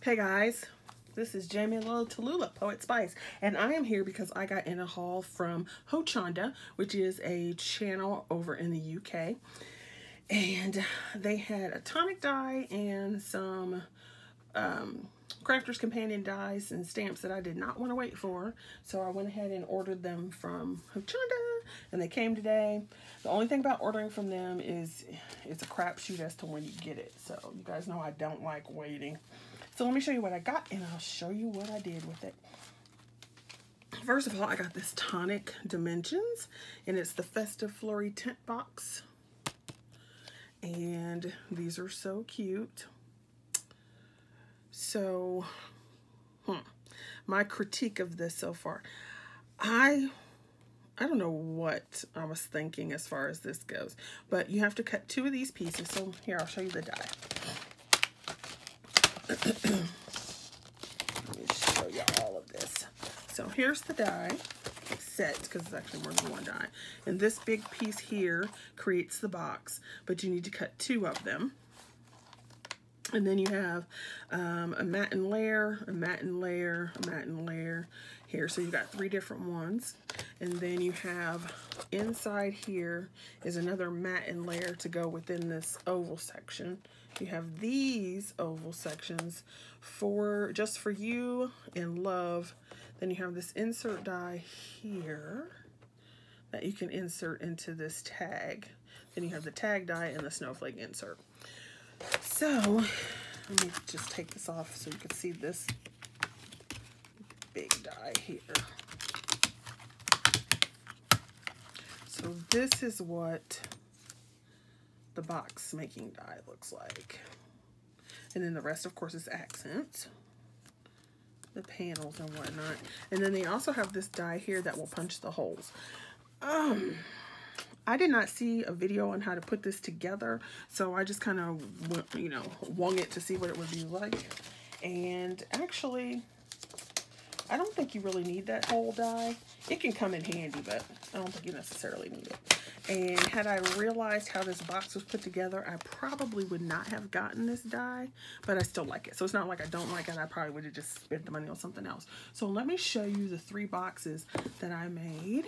Hey guys, this is Jamie Little Tallulah, Poet Spice, and I am here because I got in a haul from Hochanda, which is a channel over in the UK, and they had a tonic die and some Crafter's Companion dies and stamps that I did not want to wait for, so I went ahead and ordered them from Hochanda, and they came today. The only thing about ordering from them is it's a crapshoot as to when you get it, so you guys know I don't like waiting. So let me show you what I got, and I'll show you what I did with it. First of all, I got this Tonic Dimensions, and it's the Festive Flurry tent box. And these are so cute. So, my critique of this so far. I don't know what I was thinking as far as this goes, but you have to cut 2 of these pieces. So here, I'll show you the die. Let me show you all of this. So here's the die set, because it's actually more than one die. And this big piece here creates the box, but you need to cut 2 of them. And then you have a matten layer, a matten layer, a matten layer here. So you've got 3 different ones. And then you have inside here is another matten layer to go within this oval section. You have these oval sections for just for you and love. Then you have this insert die here that you can insert into this tag. Then you have the tag die and the snowflake insert. So let me just take this off so you can see this big die here. So this is what the box making die looks like. And then the rest, of course, is accents, the panels and whatnot. And then they also have this die here that will punch the holes. I did not see a video on how to put this together, so I just kind of, wung it to see what it would be like. And actually, I don't think you really need that whole die. It can come in handy, but I don't think you necessarily need it. And had I realized how this box was put together, I probably would not have gotten this die, but I still like it. So it's not like I don't like it. I probably would have just spent the money on something else. So let me show you the 3 boxes that I made.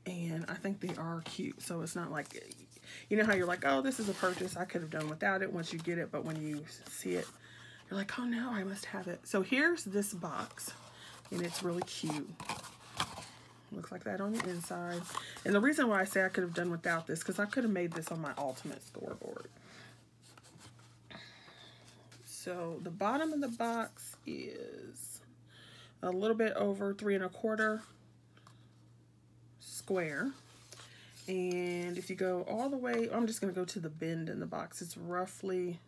And I think they are cute. So it's not like, you know how you're like, oh, this is a purchase I could have done without it once you get it. But when you see it, you're like, oh no, I must have it. So here's this box, and it's really cute. Looks like that on the inside. And the reason why I say I could have done without this, because I could have made this on my ultimate scoreboard. So the bottom of the box is a little bit over 3 1/4 square. And if you go all the way, I'm just going to go to the bend in the box. It's roughly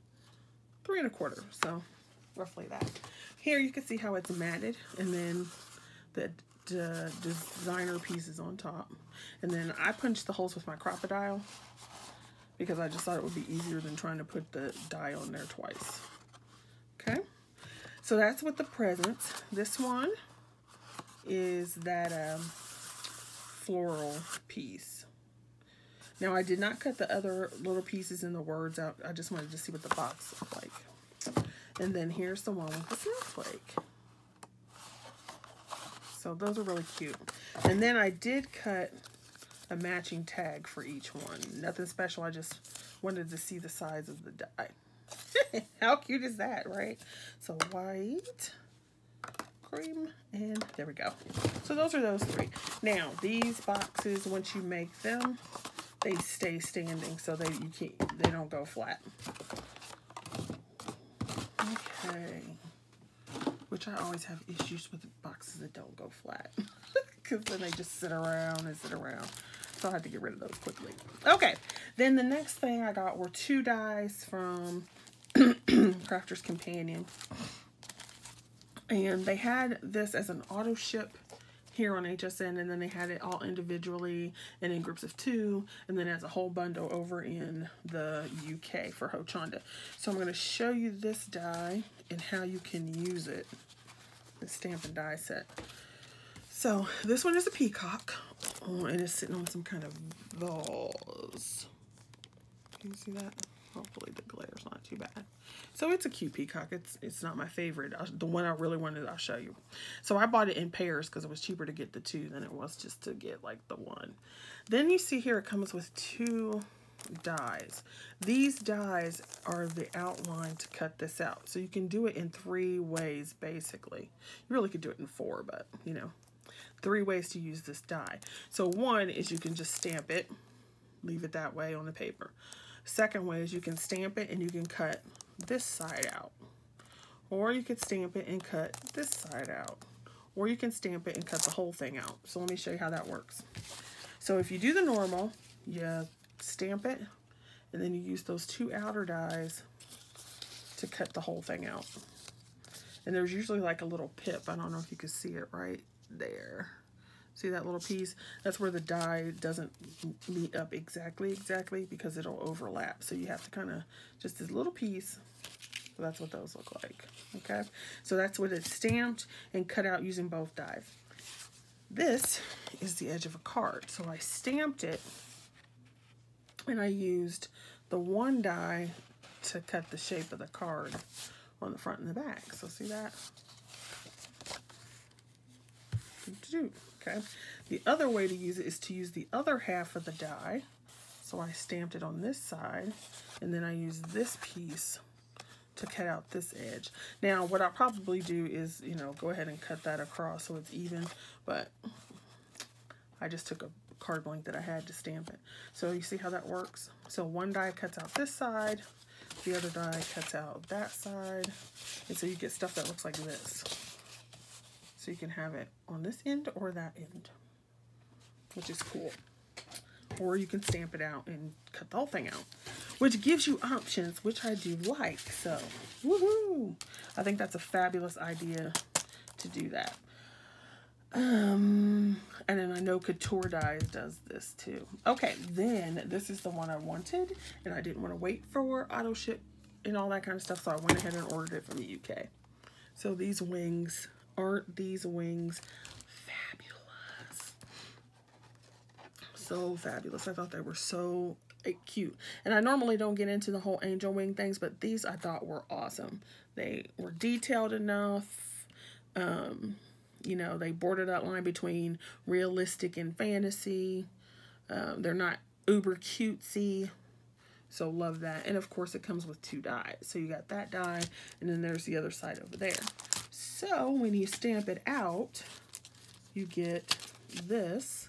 3 1/4, so roughly that. Here you can see how it's matted, and then the designer pieces on top. And then I punched the holes with my crocodile because I just thought it would be easier than trying to put the die on there twice. Okay, so that's with the presents. This one is that floral piece. Now I did not cut the other little pieces in the words out. I just wanted to see what the box looked like. And then here's the one with the snowflake. So those are really cute. And then I did cut a matching tag for each one. Nothing special. I just wanted to see the size of the die. How cute is that, right? So white, cream, and there we go. So those are those 3. Now these boxes, once you make them, they stay standing, so they don't go flat. Okay. Which I always have issues with boxes that don't go flat. Because then they just sit around and sit around. So I had to get rid of those quickly. Okay. Then the next thing I got were 2 dies from Crafter's Companion. And they had this as an auto ship here on HSN, and then they had it all individually and in groups of 2, and then as a whole bundle over in the UK for Hochanda. So I'm going to show you this die and how you can use it, the stamp and die set. So this one is a peacock, and it's sitting on some kind of vase. Can you see that? Hopefully the glare's not too bad. So it's a cute peacock. It's not my favorite. The one I really wanted, I'll show you. So I bought it in pairs because it was cheaper to get the two than it was just to get like the one. Then you see here it comes with 2 dies. These dies are the outline to cut this out. So you can do it in 3 ways basically. You really could do it in 4, but you know, 3 ways to use this die. So one is you can just stamp it, leave it that way on the paper. Second way is you can stamp it and you can cut this side out. Or you could stamp it and cut this side out. Or you can stamp it and cut the whole thing out. So let me show you how that works. So if you do the normal, you stamp it and then you use those 2 outer dies to cut the whole thing out. And there's usually like a little pip. I don't know if you can see it right there. See that little piece? That's where the die doesn't meet up exactly because it'll overlap. So you have to kind of, just this little piece. So that's what those look like. Okay? So that's what it's stamped and cut out using both dies. This is the edge of a card. So I stamped it and I used the 1 die to cut the shape of the card on the front and the back. So see that? Okay. The other way to use it is to use the other half of the die. So I stamped it on this side, and then I use this piece to cut out this edge. Now, what I'll probably do is, you know, go ahead and cut that across so it's even, but I just took a card blank that I had to stamp it. So you see how that works? So 1 die cuts out this side, the other die cuts out that side, and so you get stuff that looks like this. So you can have it on this end or that end, which is cool. Or you can stamp it out and cut the whole thing out, which gives you options, which I do like. So, woohoo! I think that's a fabulous idea to do that. And then I know Couture Dies does this too. Okay, then this is the one I wanted, and I didn't want to wait for auto ship and all that kind of stuff, so I went ahead and ordered it from the UK. So these wings, aren't these wings fabulous? So fabulous. I thought they were so cute. And I normally don't get into the whole angel wing things, but these I thought were awesome. They were detailed enough. You know, they border that line between realistic and fantasy. They're not uber cutesy. So love that. And of course it comes with 2 dies. So you got that die and then there's the other side over there. So when you stamp it out, you get this.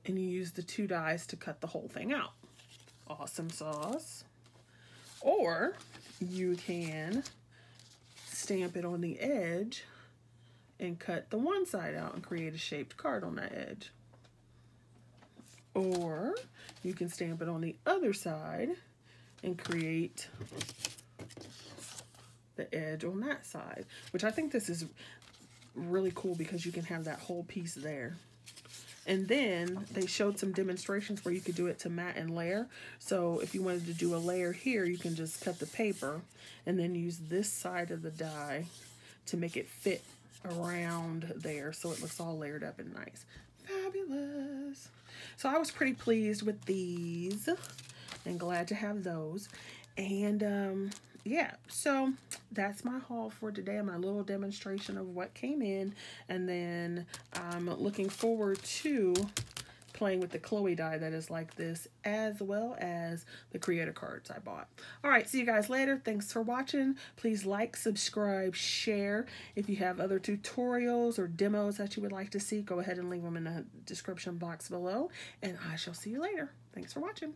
And you use the 2 dies to cut the whole thing out. Awesome sauce. Or you can stamp it on the edge and cut the 1 side out and create a shaped card on that edge. Or you can stamp it on the other side and create the edge on that side, which I think this is really cool because you can have that whole piece there. And then they showed some demonstrations where you could do it to mat and layer. So if you wanted to do a layer here, you can just cut the paper and then use this side of the die to make it fit around there so it looks all layered up and nice. Fabulous. So I was pretty pleased with these and glad to have those. And yeah, so that's my haul for today, my little demonstration of what came in. And then I'm looking forward to playing with the Chloe die that is like this, as well as the creator cards I bought. All right, see you guys later. Thanks for watching. Please like, subscribe, share. If you have other tutorials or demos that you would like to see, go ahead and leave them in the description box below. And I shall see you later. Thanks for watching.